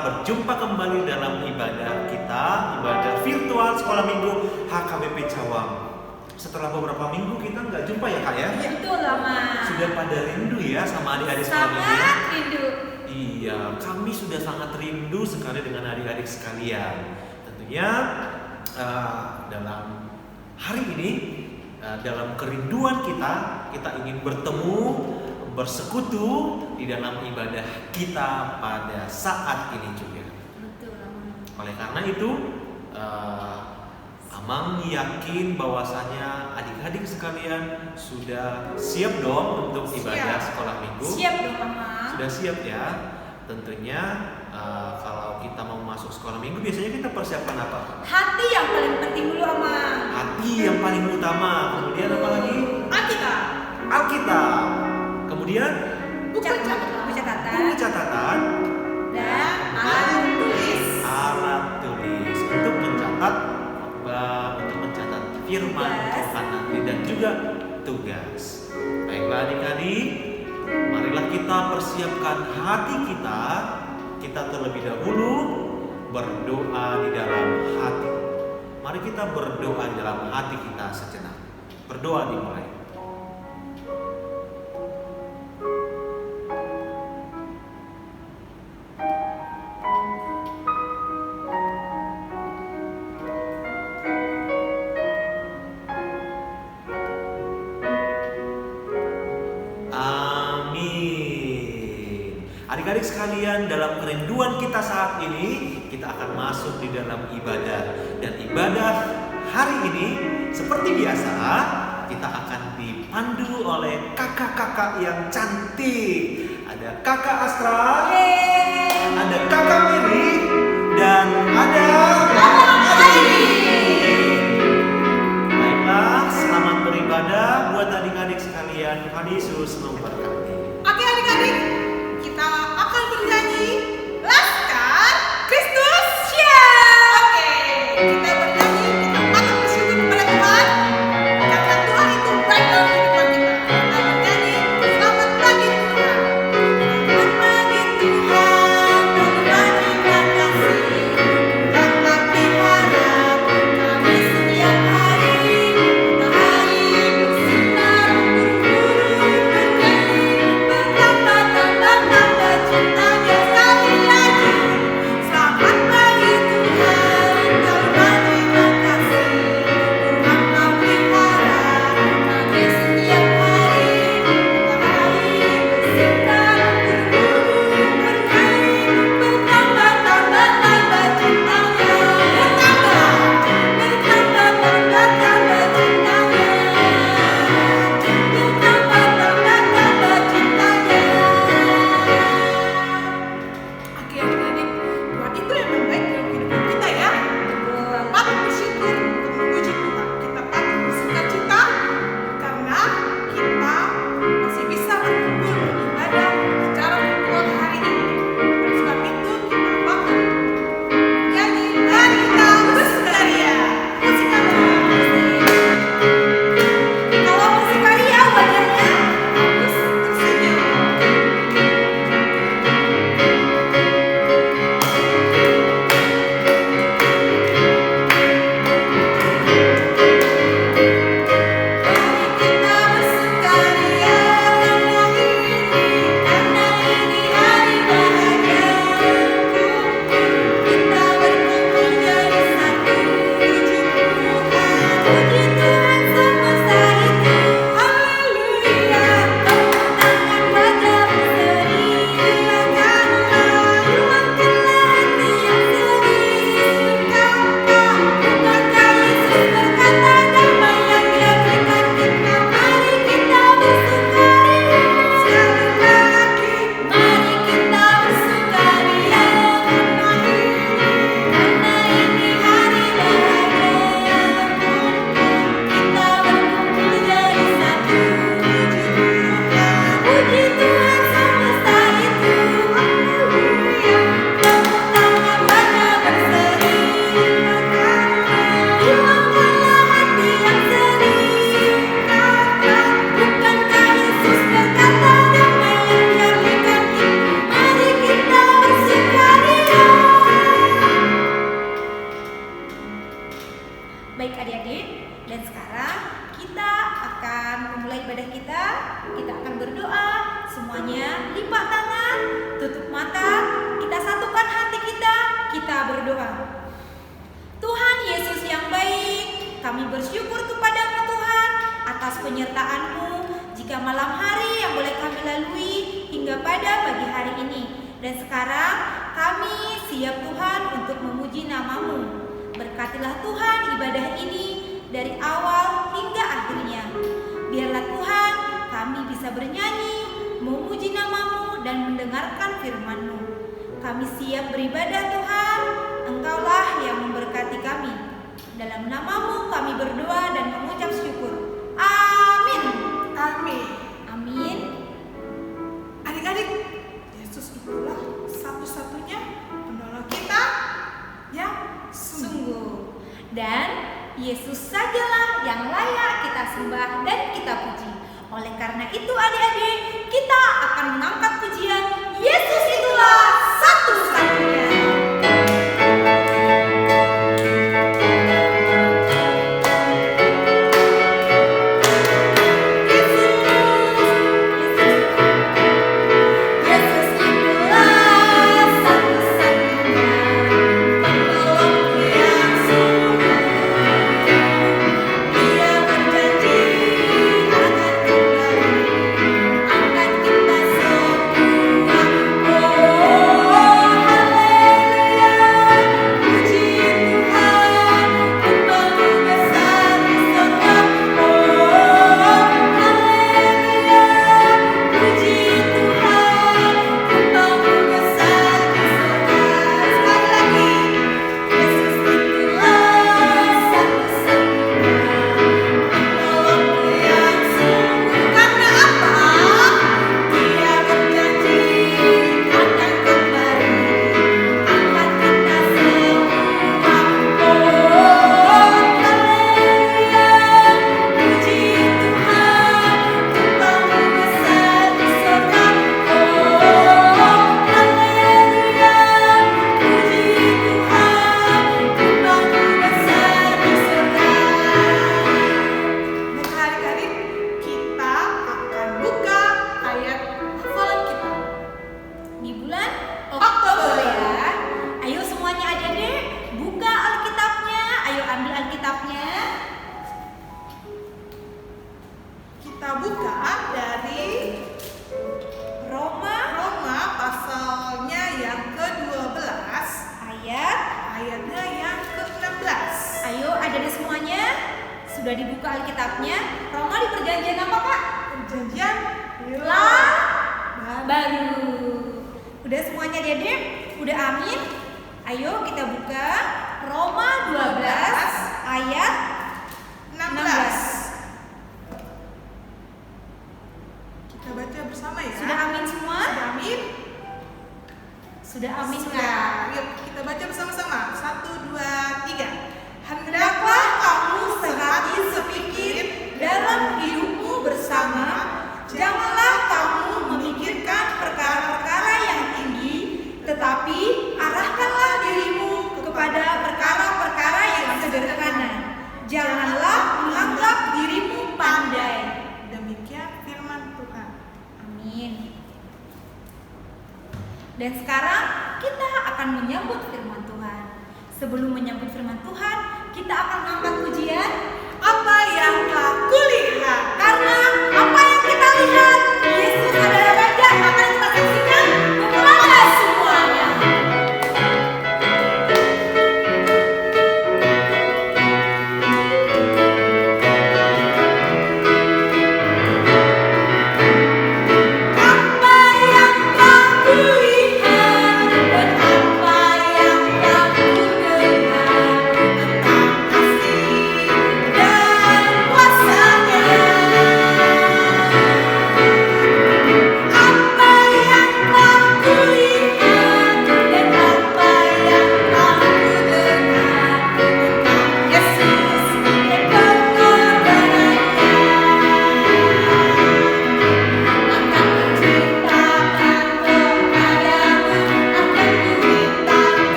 Berjumpa kembali dalam ibadah kita, ibadah virtual sekolah minggu HKBP Cawang. Setelah beberapa minggu kita nggak jumpa ya Kak ya? Betul lah Mas. Sudah pada rindu ya sama adik-adik sekolah minggu? Sangat rindu. Iya, kami sudah sangat rindu sekali dengan adik-adik sekalian. Tentunya dalam hari ini, dalam kerinduan kita ingin bertemu, bersekutu di dalam ibadah kita pada saat ini juga. Betul, Amang. Oleh karena itu, Amang yakin bahwasanya adik-adik sekalian sudah siap dong untuk ibadah sekolah minggu. Siap dong, Amang. Sudah siap ya. Tentunya kalau kita mau masuk sekolah minggu biasanya kita persiapkan apa? Hati yang paling penting dulu, Amang. Hati yang paling utama. Kemudian apa lagi? Alkitab. Alkitab. Kemudian Buku catatan. buku catatan Dan alat tulis. alat tulis untuk mencatat khotbah, untuk mencatat firman Tuhan nanti dan juga tugas. Baiklah adik-adik, marilah kita persiapkan hati kita terlebih dahulu berdoa di dalam hati. Mari kita berdoa di dalam hati kita sejenak. Berdoa dimulai. Adik-adik sekalian, dalam kerinduan kita saat ini, kita akan masuk di dalam ibadah. Dan ibadah hari ini, seperti biasa, kita akan dipandu oleh kakak-kakak yang cantik. Ada kakak Astra, ada kakak Mary, dan ada Baiklah, selamat beribadah buat adik-adik sekalian. Tuhan Yesus memberkati. Oke adik-adik, kita akan bernyanyi Laskar Kristus Siap. Oke, kita bernyanyi, kita akan bersyukur kepada Tuhan karena Tuhan itu baik dalam kehidupan kita. Kita bernyanyi Selamat Pagi Tuhan. Selamat pagi Tuhan, selamat pagi kasih. Selamat pagi Baik adik-adik, dan sekarang kita akan memulai ibadah kita. Kita akan berdoa, semuanya lipat tangan, tutup mata, kita satukan hati kita berdoa. Tuhan Yesus yang baik, kami bersyukur kepadamu Tuhan atas penyertaan-Mu jika malam hari yang boleh kami lalui hingga pada pagi hari ini. Dan sekarang kami siap Tuhan untuk memuji nama-Mu. Berkatilah Tuhan ibadah ini dari awal hingga akhirnya. Biarlah Tuhan kami bisa bernyanyi, memuji nama-Mu dan mendengarkan firman-Mu. Kami siap beribadah Tuhan, Engkaulah yang memberkati kami. Dalam nama-Mu kami berdoa dan mengucap syukur. Amin. Amin. Amin. Adik-adik, Yesus itulah satu-satunya penolong kita yang Sungguh. Dan Yesus sajalah yang layak kita sembah dan kita puji. Oleh karena itu adik-adik, kita akan mengangkat pujian Yesus itulah satu-satunya. Kita buka dari Roma pasalnya yang ke-12, ayatnya yang ke-16. Ayo adik-adik semuanya, sudah dibuka Alkitabnya. Roma di perjanjian apa Kak? Perjanjian Baru. Udah semuanya adik-adik? Udah amin? Ayo kita buka Roma 12 ayat 16. Kita baca bersama ya. Sudah amin semua? Sudah amin? Sudah amin Sudah. Kak? Yuk kita baca bersama-sama. 1, 2, 3. Hendaklah kamu sehati sepikir dalam hidupmu bersama. Janganlah kamu memikirkan perkara-perkara yang tinggi, tetapi arahkanlah dirimu kepada perkara-perkara yang sederhana. Janganlah menganggap dirimu pandai. Demikian firman Tuhan. Amin. Dan sekarang kita akan menyambut firman Tuhan. Sebelum menyambut firman Tuhan, kita akan mengangkat pujian.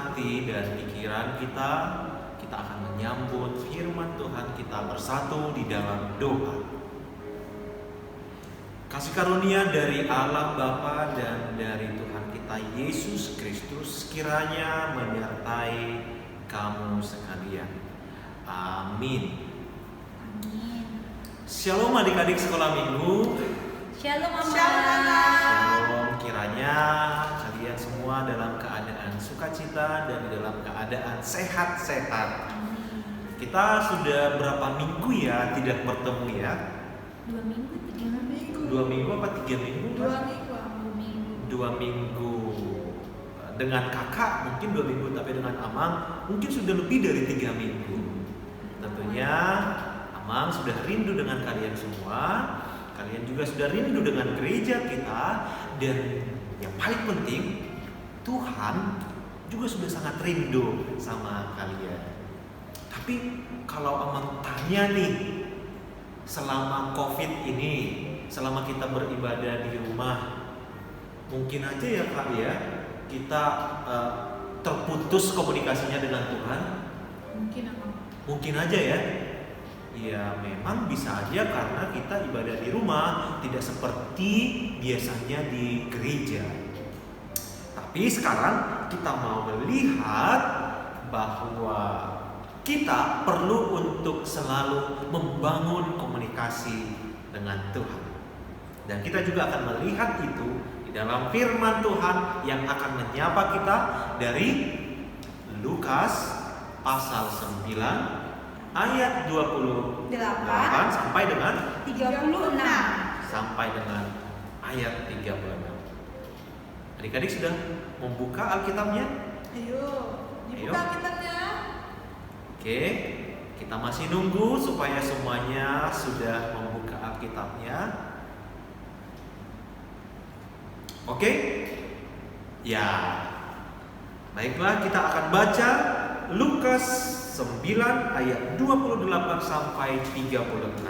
hati dan pikiran kita akan menyambut firman Tuhan kita bersatu di dalam doa. Kasih karunia dari Allah Bapa dan dari Tuhan kita Yesus Kristus kiranya menyertai kamu sekalian. Amin. Amin. Shalom adik-adik sekolah minggu. Shalom Mama. Shalom, kiranya kalian semua dalam keadaan sukacita dan dalam keadaan sehat-sehat. Kita sudah berapa minggu ya tidak bertemu ya? 2 minggu, 3 minggu. 2 minggu apa 3 minggu? 2 minggu. 2 minggu. Dengan kakak mungkin 2 minggu, tapi dengan Amang mungkin sudah lebih dari 3 minggu. Tentunya Amang sudah rindu dengan kalian semua. Kalian juga sudah rindu dengan gereja kita. Dan yang paling penting, Tuhan juga sudah sangat rindu sama kalian. Tapi kalau Amang tanya nih, selama COVID ini, selama kita beribadah di rumah, mungkin aja ya Kak ya, kita terputus komunikasinya dengan Tuhan. Mungkin apa? Mungkin aja ya. Ya memang bisa aja karena kita ibadah di rumah, tidak seperti biasanya di gereja. Tapi sekarang kita mau melihat bahwa kita perlu untuk selalu membangun komunikasi dengan Tuhan. Dan kita juga akan melihat itu di dalam firman Tuhan yang akan menyapa kita dari Lukas pasal 9 ayat 28 sampai dengan 36. sampai dengan ayat 36. Adik-adik sudah membuka Alkitabnya? Ayo, dibuka Ayo. kitabnya. Oke, kita masih nunggu supaya semuanya sudah membuka Alkitabnya. Oke? Ya. Baiklah, kita akan baca Lukas 9 ayat 28 sampai 36.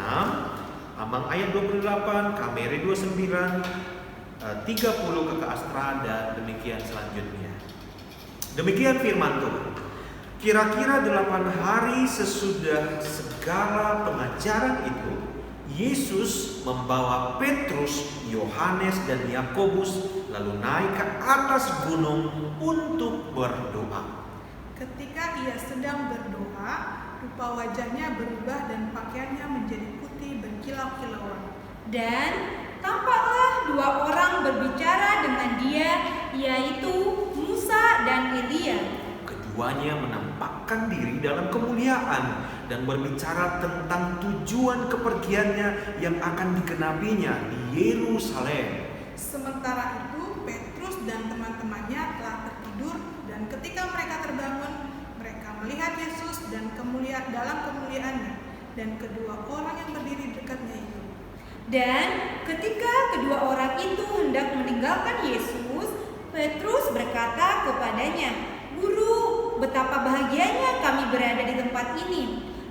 Amang ayat 28, Kameri 29, 30 Kakak Astra, dan demikian selanjutnya. Demikian firman Tuhan. Kira-kira 8 hari sesudah segala pengajaran itu, Yesus membawa Petrus, Yohanes, dan Yakobus lalu naik ke atas gunung untuk berdoa. Ketika ia sedang berdoa, rupa wajahnya berubah dan pakaiannya menjadi putih berkilau-kilauan. Dan tampaklah 2 orang berbicara dengan dia, yaitu Musa dan Elia. Keduanya menampakkan diri dalam kemuliaan dan berbicara tentang tujuan kepergiannya yang akan digenapinya di Yerusalem. Sementara itu, Petrus dan teman-temannya telah tertidur, dan ketika mereka terbangun, mereka melihat Yesus dan dalam kemuliaannya, dan kedua orang yang berdiri dekatnya itu. Dan ketika kedua orang itu hendak meninggalkan Yesus, Petrus berkata kepadanya, "Guru, betapa bahagianya kami berada di tempat ini.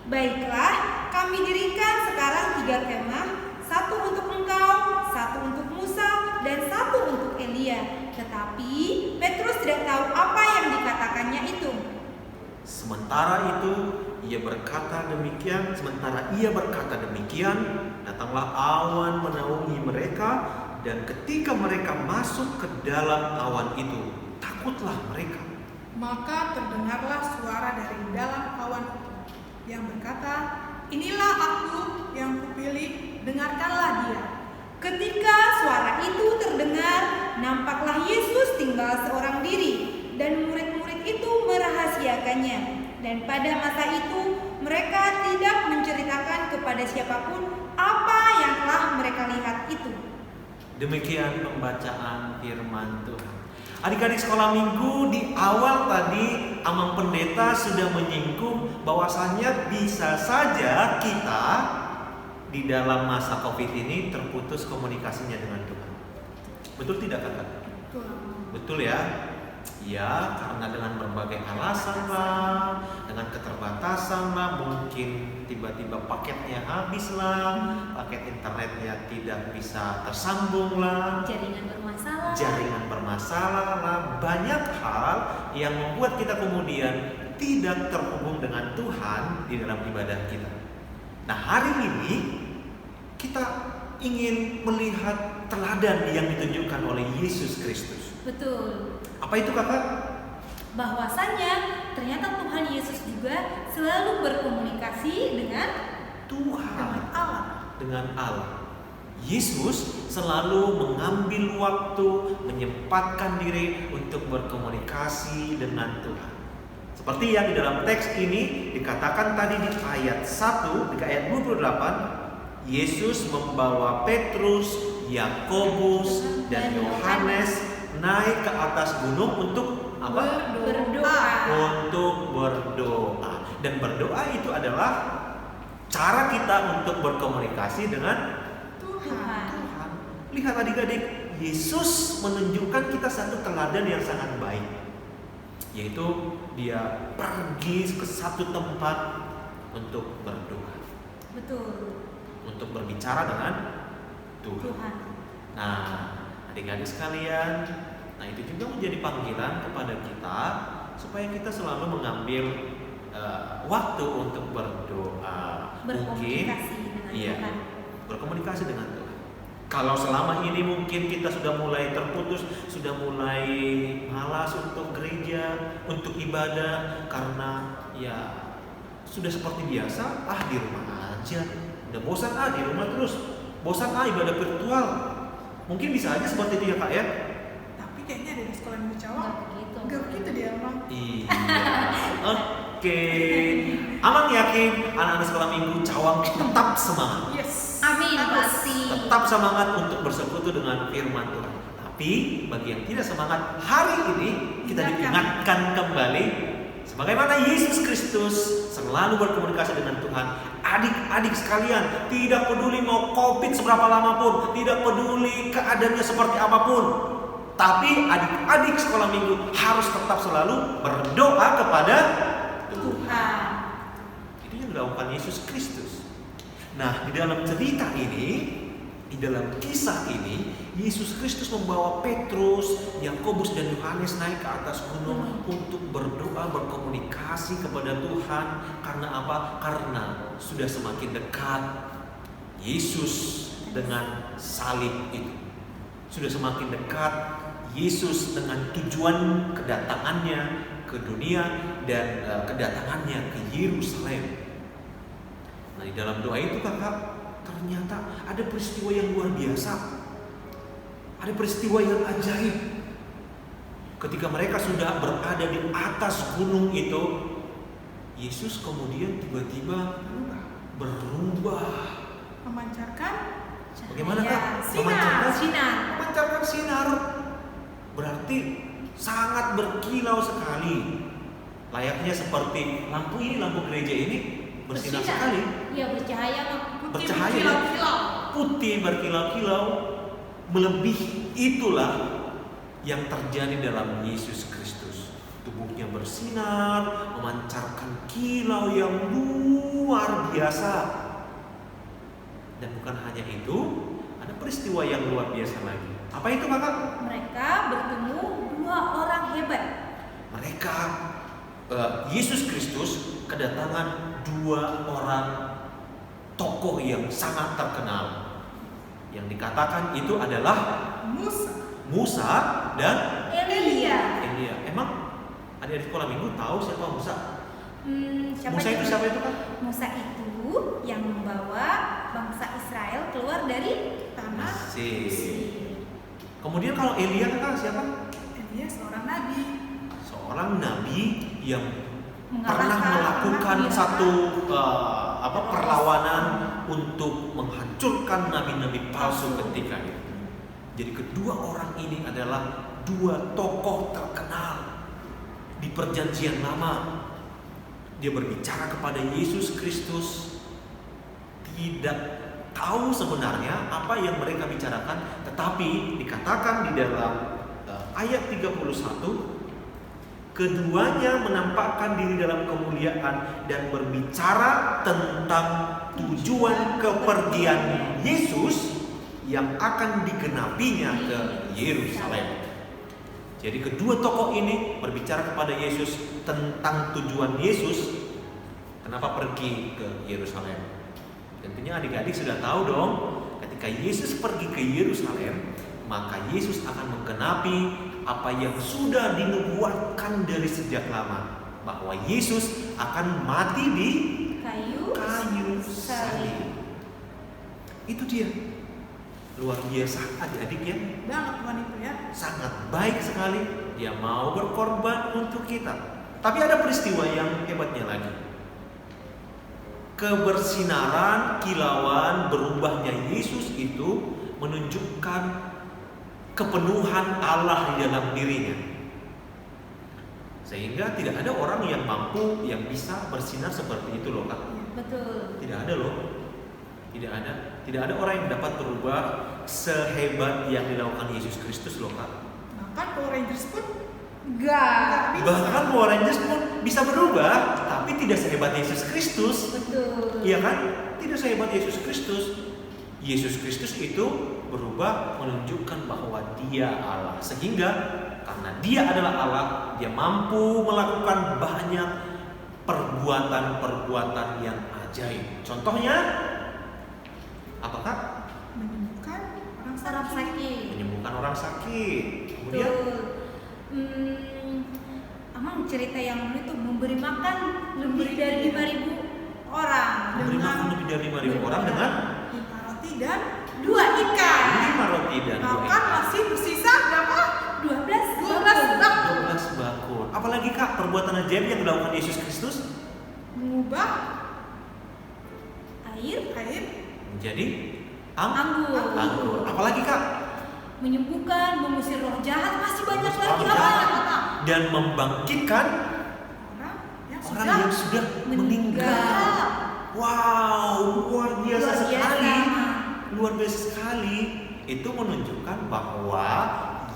Baiklah, kami dirikan sekarang 3 kemah, 1 untuk engkau, 1 untuk Musa, dan 1 untuk Elia." Tetapi Petrus tidak tahu apa yang dikatakannya itu. Sementara ia berkata demikian, datanglah awan menaungi mereka, dan ketika mereka masuk ke dalam awan itu, takutlah mereka. Maka terdengarlah suara dari dalam awan itu yang berkata, "Inilah aku yang kupilih, dengarkanlah dia." Ketika suara itu terdengar, nampaklah Yesus tinggal seorang diri, dan murid-murid itu merahasiakannya. Dan pada masa itu mereka tidak menceritakan kepada siapapun apa yang telah mereka lihat itu. Demikian pembacaan firman Tuhan. Adik-adik sekolah minggu, di awal tadi Amang Pendeta sudah menyinggung bahwasannya bisa saja kita di dalam masa COVID ini terputus komunikasinya dengan Tuhan. Betul tidak kakak? Betul. Betul ya. Ya, karena dengan berbagai alasan lah, dengan keterbatasan lah, mungkin tiba-tiba paketnya habis lah, paket internetnya tidak bisa tersambung lah, jaringan bermasalah lah, banyak hal yang membuat kita kemudian tidak terhubung dengan Tuhan di dalam ibadah kita. Nah, hari ini kita ingin melihat teladan yang ditunjukkan oleh Yesus Kristus. Betul. Apa itu, Kakak? Bahwasanya ternyata Tuhan Yesus juga selalu berkomunikasi dengan Tuhan, Allah. dengan Allah. Yesus selalu mengambil waktu, menyempatkan diri untuk berkomunikasi dengan Tuhan. Seperti yang di dalam teks ini dikatakan tadi di ayat 1, di ayat 28, Yesus membawa Petrus, Yakobus, dan Yohanes naik ke atas gunung untuk apa? Berdoa. Untuk berdoa. Dan berdoa itu adalah cara kita untuk berkomunikasi dengan Tuhan. Tuhan. Lihat adik-adik, Yesus menunjukkan kita satu teladan yang sangat baik, yaitu dia pergi ke satu tempat untuk berdoa. Betul. Untuk berbicara dengan Tuhan. Nah, adik-adik sekalian, nah itu juga menjadi panggilan kepada kita supaya kita selalu mengambil waktu untuk berdoa. Berkomunikasi dengan Tuhan. Berkomunikasi dengan Tuhan. Kalau selama ini mungkin kita sudah mulai terputus, sudah mulai malas untuk gereja, untuk ibadah karena ya sudah seperti biasa, di rumah aja. Udah bosan di rumah terus. Bosan ibadah virtual. Mungkin bisa aja seperti itu ya, Kak ya. Tapi kayaknya dari sekolah Minggu Cawang Begitu. gak begitu dia, Bang. Iya. Oke. Amang yakin anak-anak sekolah minggu Cawang tetap semangat. Yes. Amin, Bagus. pasti. Tetap semangat untuk bersekutu dengan firman Tuhan. Tapi bagi yang tidak semangat, hari ini kita diingatkan kembali sebagaimana Yesus Kristus selalu berkomunikasi dengan Tuhan. Adik-adik sekalian, tidak peduli mau COVID seberapa lama pun, tidak peduli keadaannya seperti apapun, tapi adik-adik sekolah minggu harus tetap selalu berdoa kepada Tuhan. Itu yang dilakukan Yesus Kristus. Nah, di dalam cerita ini, di dalam kisah ini, Yesus Kristus membawa Petrus, Yakobus, dan Yohanes naik ke atas gunung untuk berdoa, berkomunikasi kepada Tuhan. Karena apa? Karena sudah semakin dekat Yesus dengan salib itu. Sudah semakin dekat Yesus dengan tujuan kedatangannya ke dunia dan kedatangannya ke Yerusalem. Nah, di dalam doa itu, Kakak, ternyata ada peristiwa yang luar biasa. Ada peristiwa yang ajaib. Ketika mereka sudah berada di atas gunung itu, Yesus kemudian tiba-tiba berubah. Memancarkan Bagaimana, Kak? Memancarkan sinar. Berarti sangat berkilau sekali. Layaknya seperti lampu ini, lampu gereja ini bersinar sekali. Iya, bercahaya. Bercahaya, putih berkilau-kilau. Melebihi itulah yang terjadi dalam Yesus Kristus. Tubuhnya bersinar, memancarkan kilau yang luar biasa. Dan bukan hanya itu, ada peristiwa yang luar biasa lagi. Apa itu, Kakak? Mereka bertemu dua orang hebat. Mereka Yesus Kristus kedatangan dua orang tokoh yang sangat terkenal. Yang dikatakan itu adalah Musa dan Elia. Emang adik-adik sekolah minggu tahu siapa Musa? Musa itu siapa itu, Kak? Musa itu yang membawa bangsa Israel keluar dari tanah Mesir. Kemudian kalau Elia, Kak, siapa? Elia seorang nabi. Seorang nabi yang pernah Mengalahkan melakukan anak satu perlawanan untuk menghancurkan nabi-nabi palsu ketika itu. Jadi kedua orang ini adalah dua tokoh terkenal di perjanjian lama. Dia berbicara kepada Yesus Kristus, tidak tahu sebenarnya apa yang mereka bicarakan, tetapi dikatakan di dalam ayat 31, Keduanya menampakkan diri dalam kemuliaan dan berbicara tentang tujuan kepergian Yesus yang akan digenapinya ke Yerusalem. Jadi kedua tokoh ini berbicara kepada Yesus tentang tujuan Yesus kenapa pergi ke Yerusalem. Tentunya adik-adik sudah tahu dong, ketika Yesus pergi ke Yerusalem, maka Yesus akan menggenapi apa yang sudah dinubuatkan dari sejak lama, bahwa Yesus akan mati di kayu salib. Itu dia. Luar biasa adik-adik ya. Banget Tuhan itu ya. Sangat baik sekali. Dia mau berkorban untuk kita. Tapi ada peristiwa yang hebatnya lagi. Kebersinaran, kilauan, berubahnya Yesus itu menunjukkan kepenuhan Allah di dalam dirinya. Sehingga tidak ada orang yang mampu, yang bisa bersinar seperti itu loh Kak. Betul. Tidak ada loh. Tidak ada. Tidak ada orang yang dapat berubah sehebat yang dilakukan Yesus Kristus loh Kak. Bahkan Power Rangers pun Enggak. bisa. Bahkan Power Rangers pun bisa berubah, tapi tidak sehebat Yesus Kristus. Betul. Iya kan? Tidak sehebat Yesus Kristus. Yesus Kristus itu berubah menunjukkan bahwa Dia Allah. Sehingga karena Dia adalah Allah, Dia mampu melakukan banyak perbuatan-perbuatan yang ajaib. Contohnya apakah? Menyembuhkan orang Orang sakit. sakit. Menyembuhkan orang sakit. Kemudian Betul. Amang cerita yang dulu itu memberi makan lebih dari 5.000 orang. memberi makan lebih dari 5.000 orang dengan 5 roti dan 2 ikan. 5 roti dan 2 Bahkan ikan. masih bersisa berapa? 12 bakul. 12 bakul. Apalagi Kak perbuatan ajaib yang dilakukan Yesus Kristus Mengubah air air menjadi anggur. anggur. Apalagi Kak? Menyembuhkan, mengusir roh jahat, masih banyak Mengusir lagi roh apa? jahat. Dan membangkitkan orang orang yang sudah meninggal. Wow, luar biasa Luar biasa. sekali. Luar biasa sekali. Itu menunjukkan bahwa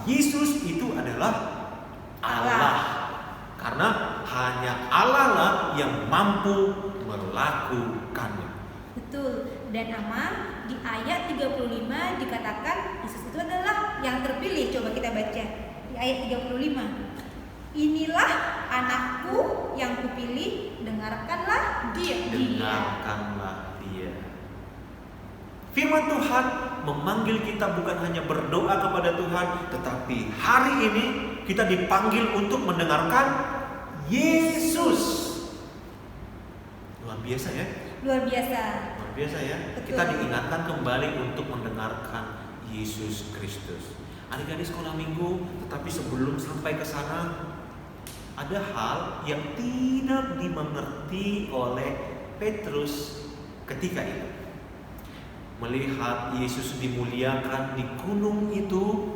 Yesus itu adalah Allah. Karena hanya Allah lah yang mampu melakukannya. Betul. Dan Amang di ayat 35 dikatakan Yesus itu adalah yang terpilih. Coba kita baca di ayat 35. Inilah anakku yang kupilih, dengarkanlah dia. Dengarkanlah Dia. Firman Tuhan memanggil kita bukan hanya berdoa kepada Tuhan, tetapi hari ini kita dipanggil untuk mendengarkan Yesus. Luar biasa ya. Luar biasa. Luar biasa ya. Betul. Kita diingatkan kembali untuk mendengarkan Yesus Kristus. Adik-adik sekolah minggu, tetapi sebelum sampai ke sana, ada hal yang tidak dimengerti oleh Petrus ketika itu. Melihat Yesus dimuliakan di gunung itu,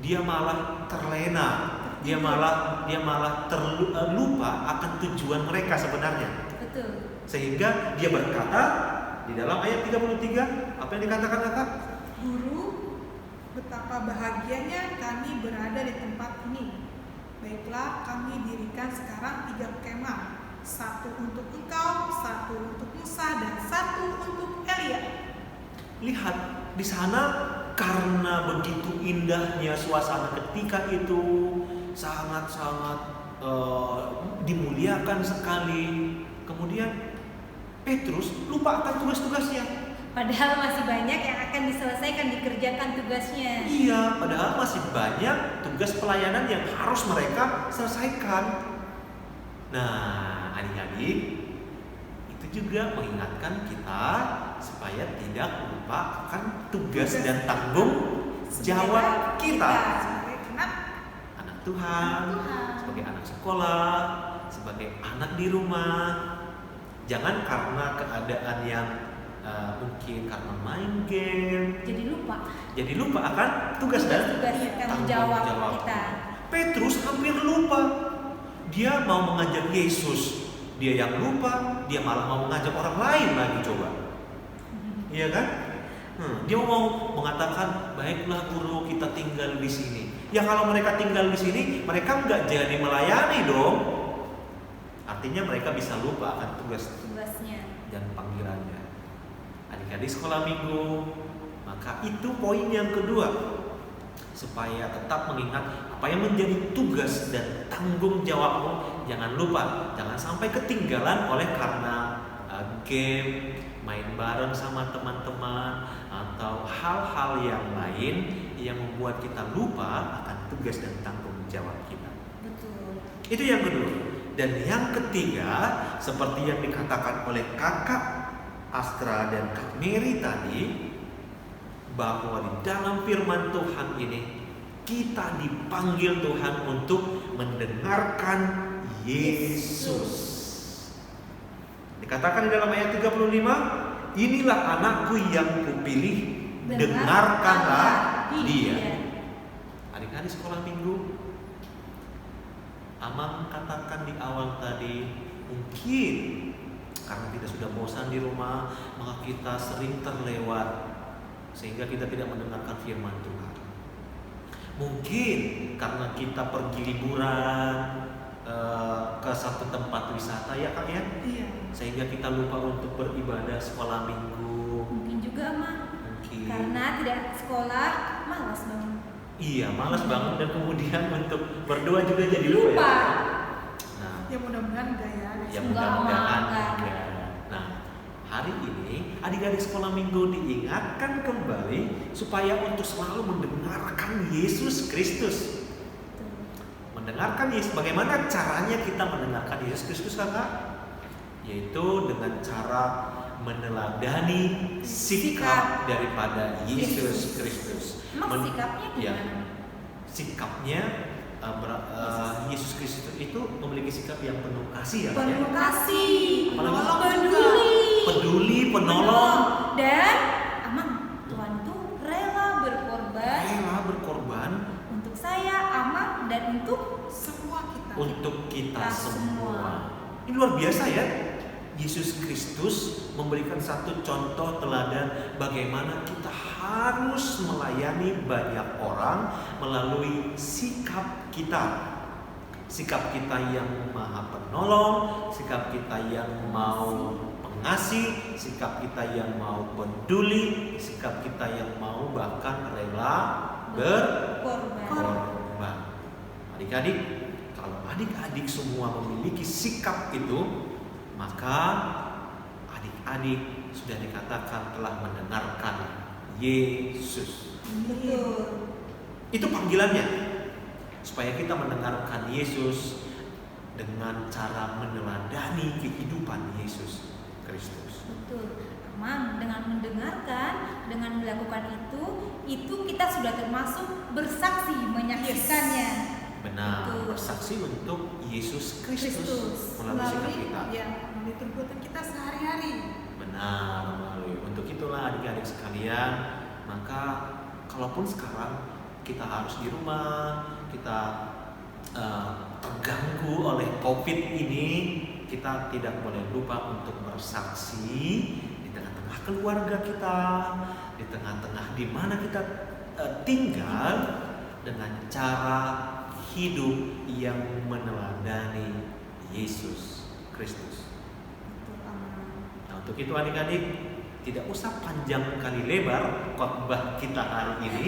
dia malah terlena. Dia malah terlupa akan tujuan mereka sebenarnya. Betul. Sehingga dia berkata di dalam ayat 33, apa yang dikatakan Kak? Guru, betapa bahagianya kami berada di tempat ini. Baiklah, kami dirikan sekarang 3 kemah. 1 untuk engkau, 1 untuk Musa, dan 1 untuk Elia. Lihat di sana, karena begitu indahnya suasana ketika itu, sangat-sangat dimuliakan sekali. Kemudian Petrus lupa akan tugas-tugasnya. Padahal masih banyak yang akan diselesaikan, dikerjakan tugasnya. Iya, padahal masih banyak tugas pelayanan yang harus mereka selesaikan. Nah, adik-adik, itu juga mengingatkan kita supaya tidak lupa akan tugas dan tanggung jawab kita. Sebagai Anak Tuhan, sebagai anak sekolah, sebagai anak di rumah. Jangan karena keadaan yang mungkin karena main game jadi lupa akan tugas dan tanggung jawab kita. Petrus hampir lupa. Dia mau mengajak Yesus, dia yang lupa, dia malah mau mengajak orang lain lagi, coba. Iya kan? Dia mau mengatakan, baiklah guru, kita tinggal di sini. Ya kalau mereka tinggal di sini, mereka nggak jadi melayani dong. Artinya mereka bisa lupa akan tugasnya dan panggilannya. Adik-adik sekolah minggu, maka itu poin yang kedua, supaya tetap mengingat apa yang menjadi tugas dan tanggung jawabmu. Jangan lupa, jangan sampai ketinggalan oleh karena game, main bareng sama teman-teman, atau hal-hal yang lain yang membuat kita lupa akan tugas dan tanggung jawab kita. Betul. Itu yang kedua. Dan yang ketiga, seperti yang dikatakan oleh kakak Astra dan Kak Mary tadi, bahwa di dalam firman Tuhan ini kita dipanggil Tuhan untuk mendengarkan Yesus. Dikatakan di dalam ayat 35, inilah anakku yang kupilih, dengarkanlah dia. Adik-adik sekolah minggu, Amang katakan di awal tadi, mungkin karena kita sudah bosan di rumah, maka kita sering terlewat sehingga kita tidak mendengarkan firman Tuhan. Mungkin karena kita pergi liburan ke satu tempat wisata, ya Kak ya, sehingga kita lupa untuk beribadah sekolah minggu. Mungkin juga mah Mungkin. karena tidak sekolah, malas banget. Iya, malas banget, dan kemudian untuk berdoa juga jadi lupa. Lupa. Ya? Nah, Ya mudah-mudahan enggak ya. ya Enggak, mudah-mudahan enggak. enggak. Nah, hari ini adik-adik sekolah minggu diingatkan kembali supaya untuk selalu mendengarkan Yesus Kristus. Mendengarkan Yesus, bagaimana caranya kita mendengarkan Yesus Kristus, Kakak? Yaitu dengan cara meneladani sikap daripada Yesus Kristus. Emang sikapnya gimana? Sikapnya Yesus Kristus itu memiliki sikap yang penuh kasih, ya Kak, ya? Penuh kasih, Apalagi? peduli, penolong, dan aman. Tuhan itu rela berkorban untuk saya, aman, dan untuk Semua kita. untuk kita Kita semua. semua. Ini luar biasa ya. Yesus Kristus memberikan satu contoh teladan bagaimana kita harus melayani banyak orang melalui sikap kita. Sikap kita yang maha penolong, sikap kita yang mau pengasih, sikap kita yang mau peduli, sikap kita yang mau bahkan rela berkorban. Adik-adik, kalau adik-adik semua memiliki sikap itu, maka adik-adik sudah dikatakan telah mendengarkan Yesus. betul. Itu panggilannya, supaya kita mendengarkan Yesus dengan cara meneladani kehidupan Yesus Kristus. Betul. Aman, dengan mendengarkan, dengan melakukan itu kita sudah termasuk bersaksi menyaksikannya. Benar, Betul. bersaksi untuk Yesus Kristus Kristus. melalui sikap kita. Melalui perbuatan kita sehari-hari. Benar, melalui. Untuk itulah adik-adik sekalian, maka kalaupun sekarang kita harus di rumah, kita terganggu oleh COVID ini, kita tidak boleh lupa untuk bersaksi di tengah-tengah keluarga kita, di tengah-tengah di mana kita tinggal, dengan cara hidup yang meneladani Yesus Kristus. Betul, aman. Nah, untuk itu adik-adik, tidak usah panjang kali lebar khotbah kita hari ini.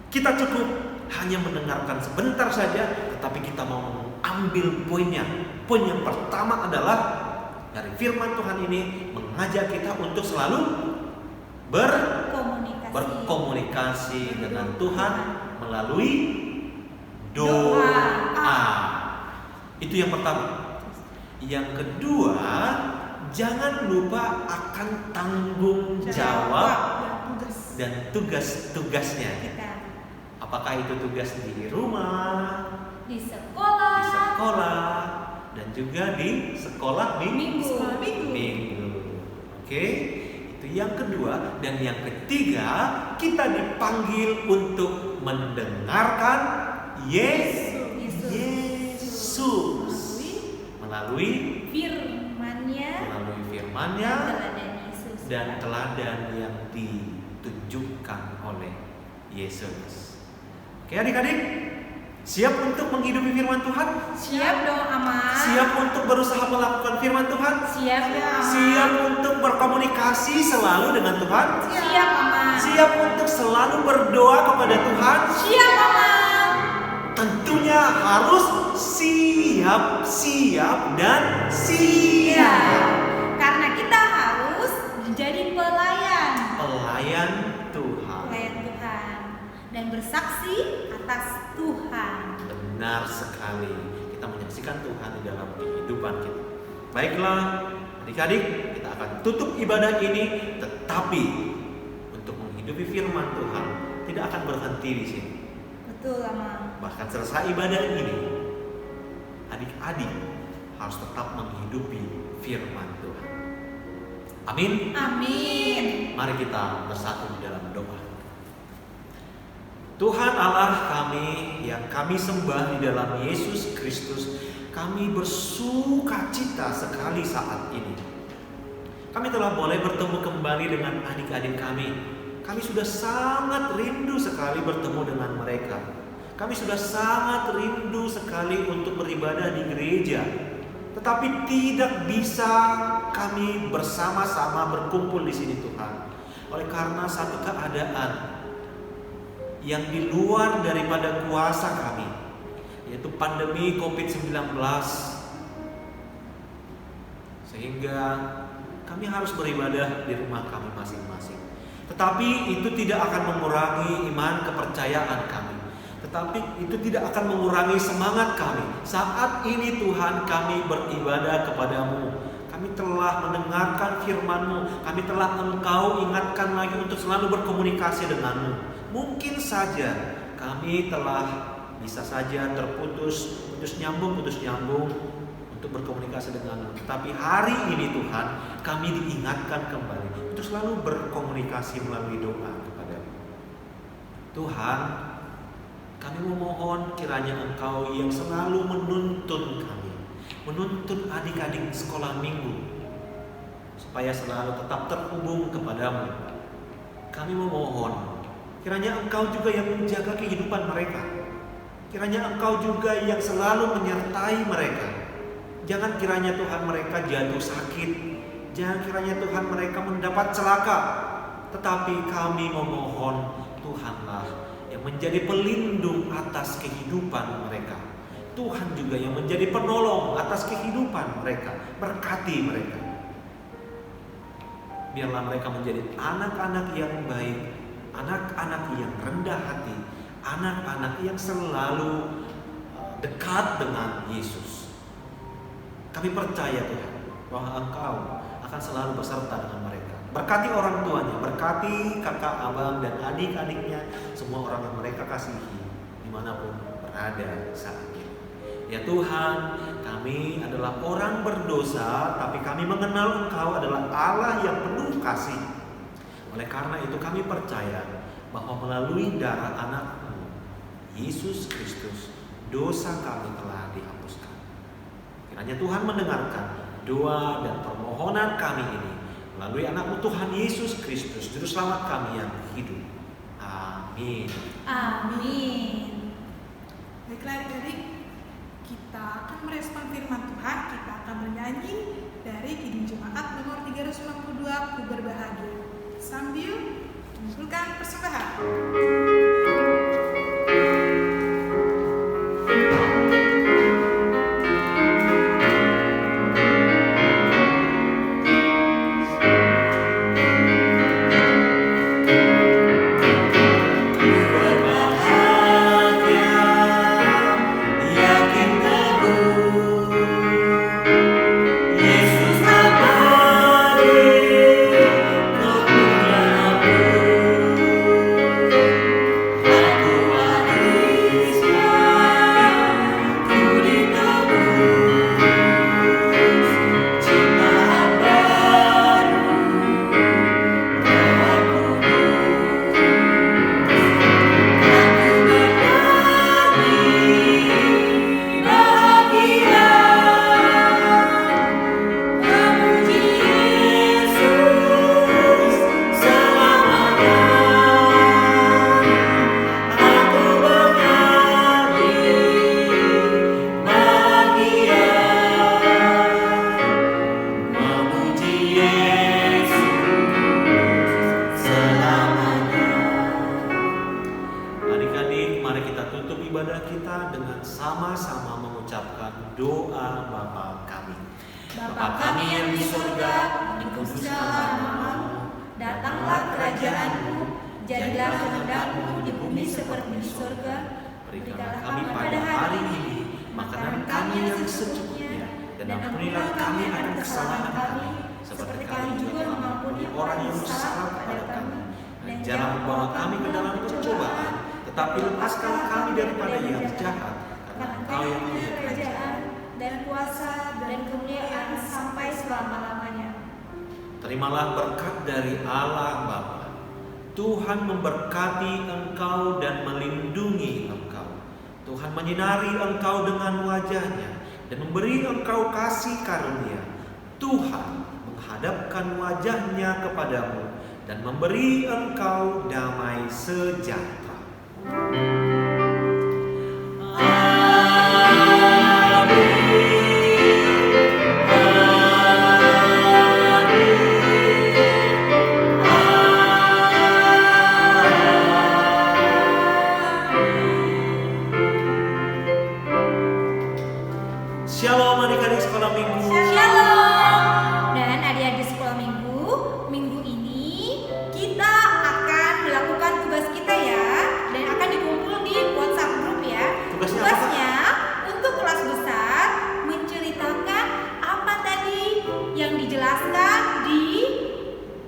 Kita cukup hanya mendengarkan sebentar saja, tetapi kita mau mengambil poinnya. Poin yang pertama adalah dari firman Tuhan ini mengajak kita untuk selalu berkomunikasi dengan Tuhan melalui doa. Itu yang pertama. Yang kedua, jangan lupa akan tanggung jawab dan tugas-tugasnya. Kita Apakah itu tugas di rumah, di sekolah, dan juga di sekolah minggu. minggu. Oke, itu yang kedua. Dan yang ketiga, kita dipanggil untuk mendengarkan Yesus melalui firman-Nya dan teladan yang ditunjukkan oleh Yesus. Oke adik-adik, siap untuk menghidupi firman Tuhan? Siap dong, Ama. Siap untuk berusaha melakukan firman Tuhan? Siap dong, Ama. Siap untuk berkomunikasi selalu dengan Tuhan? Siap, Ama. Siap untuk selalu berdoa kepada Tuhan? Siap, Ama. Tentunya harus siap, dan siap. Karena kita harus menjadi pelayan Tuhan. Pelayan Tuhan dan bersaksi atas Tuhan. Benar sekali. Kita menyaksikan Tuhan di dalam kehidupan kita. Baiklah, adik-adik, kita akan tutup ibadah ini, tetapi untuk menghidupi firman Tuhan tidak akan berhenti di sini. Betul, Ama. Bahkan selesai ibadah ini, adik-adik harus tetap menghidupi firman Tuhan. Amin. Amin. Mari kita bersatu di dalam doa. Tuhan Allah kami yang kami sembah di dalam Yesus Kristus, kami bersukacita sekali saat ini. Kami telah boleh bertemu kembali dengan adik-adik kami. Kami sudah sangat rindu sekali bertemu dengan mereka. Kami sudah sangat rindu sekali untuk beribadah di gereja. Tetapi tidak bisa kami bersama-sama berkumpul di sini Tuhan. Oleh karena satu keadaan yang di luar daripada kuasa kami, yaitu pandemi COVID-19. Sehingga kami harus beribadah di rumah kami masing-masing. Tetapi itu tidak akan mengurangi iman kepercayaan kami. Tetapi itu tidak akan mengurangi semangat kami. Saat ini Tuhan kami beribadah kepadamu. Kami telah mendengarkan firman-Mu. Kami telah Engkau ingatkan lagi untuk selalu berkomunikasi denganmu. Mungkin saja kami telah bisa saja terputus nyambung untuk berkomunikasi denganmu. Tetapi hari ini Tuhan kami diingatkan kembali untuk selalu berkomunikasi melalui doa kepadamu. Tuhan, kami memohon kiranya Engkau yang selalu menuntun kami, menuntun adik-adik sekolah minggu, supaya selalu tetap terhubung kepadamu. Kami memohon kiranya Engkau juga yang menjaga kehidupan mereka. Kiranya Engkau juga yang selalu menyertai mereka. Jangan kiranya Tuhan mereka jatuh sakit. Jangan kiranya Tuhan mereka mendapat celaka. Tetapi kami memohon Tuhanlah yang menjadi pelindung atas kehidupan mereka. Tuhan juga yang menjadi penolong atas kehidupan mereka. Berkati mereka. Biarlah mereka menjadi anak-anak yang baik, anak-anak yang rendah hati, anak-anak yang selalu dekat dengan Yesus. Kami percaya Tuhan bahwa Engkau akan selalu beserta dengan mereka. Berkati orang tuanya, berkati kakak, abang, dan adik-adiknya, semua orang yang mereka kasihi dimanapun berada saat ini. Ya Tuhan, kami adalah orang berdosa, tapi kami mengenal Engkau adalah Allah yang penuh kasih. Oleh karena itu kami percaya bahwa melalui darah anak-Mu, Yesus Kristus, dosa kami telah dihapuskan. Kiranya Tuhan mendengarkan doa dan permohonan kami ini melalui anak-Mu Tuhan Yesus Kristus, Juru Selamat kami yang hidup. Amin. Amin. Baiklah adik-adik, kita akan merespon firman Tuhan. Kita akan bernyanyi dari Kidung Jemaat nomor 392, Ku Berbahagia, sambil mengumpulkan persembahan. Yesus abadi kemuliaan-Mu. Bapa kami yang di surga, dikuduskanlah namamu, datanglah kerajaan-Mu, jadilah kehendak-Mu di bumi seperti di surga. Berikanlah kami pada hari ini makanan kami yang secukupnya, dan ampunilah kami akan kesalahan kami, seperti kami juga mengampuni orang yang bersalah kepada kami. Dan jangan membawa kami ke dalam pencobaan, tetapi lepaskanlah kami daripada yang jahat, karena Engkau yang punya kerajaan dan kuasa dan kemuliaan sampai selama-lamanya. Terimalah berkat dari Allah Bapa. Tuhan memberkati engkau dan melindungi engkau. Tuhan menyinari engkau dengan wajah-Nya dan memberi engkau kasih karunia. Tuhan menghadapkan wajah-Nya kepadamu dan memberi engkau damai sejahtera. Shalom adik-adik sekolah minggu. Shalom. Dan adik-adik sekolah minggu, minggu ini kita akan melakukan tugas kita ya, dan akan dikumpul di WhatsApp grup ya. Tugasnya untuk kelas besar menceritakan apa tadi yang dijelaskan di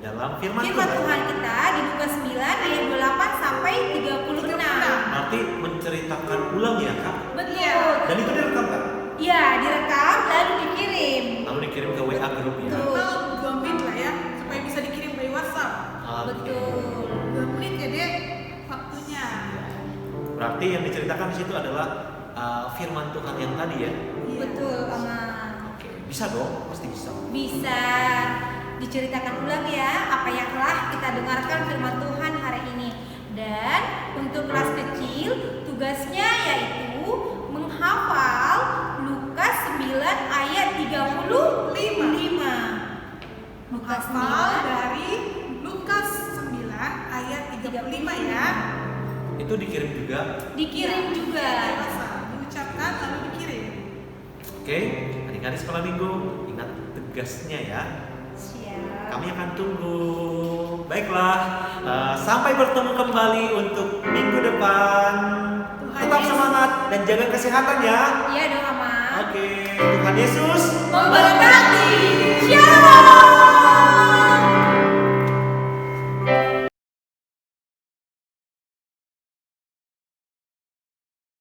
Dalam firman firman Tuhan kita di Lukas 9 ayat 28 sampai 36. Berarti menceritakan ulang ya Kak? Betul. Dan itu direkam Kak? Ya, direkam lalu dikirim. Lalu dikirim ke WA grup ya? Betul. Atau 2 menit lah ya, supaya bisa dikirim by WhatsApp. Betul. 2 menit ya dek waktunya. Berarti yang diceritakan di situ adalah firman Tuhan yang tadi ya? Betul, aman. Oke, bisa dong, pasti bisa. Bisa diceritakan ulang ya apa yang telah kita dengarkan firman Tuhan hari ini. Dan untuk kelas kecil tugasnya yaitu menghafal Lukas 9 ayat 35. Lukas Hafal 9 dari Lukas 9 ayat 35 ya. Itu dikirim juga. dikirim juga. By WhatsApp, diucapkan lalu dikirim. Oke, adik-adik sekolah minggu, ingat tugasnya ya. Siap. Kami akan tunggu. Baiklah, sampai bertemu kembali untuk minggu depan. Tuhan Tetap Yesus semangat dan jaga kesehatan ya. Iya dong, Mama. Oke, Tuhan Yesus Memberkati.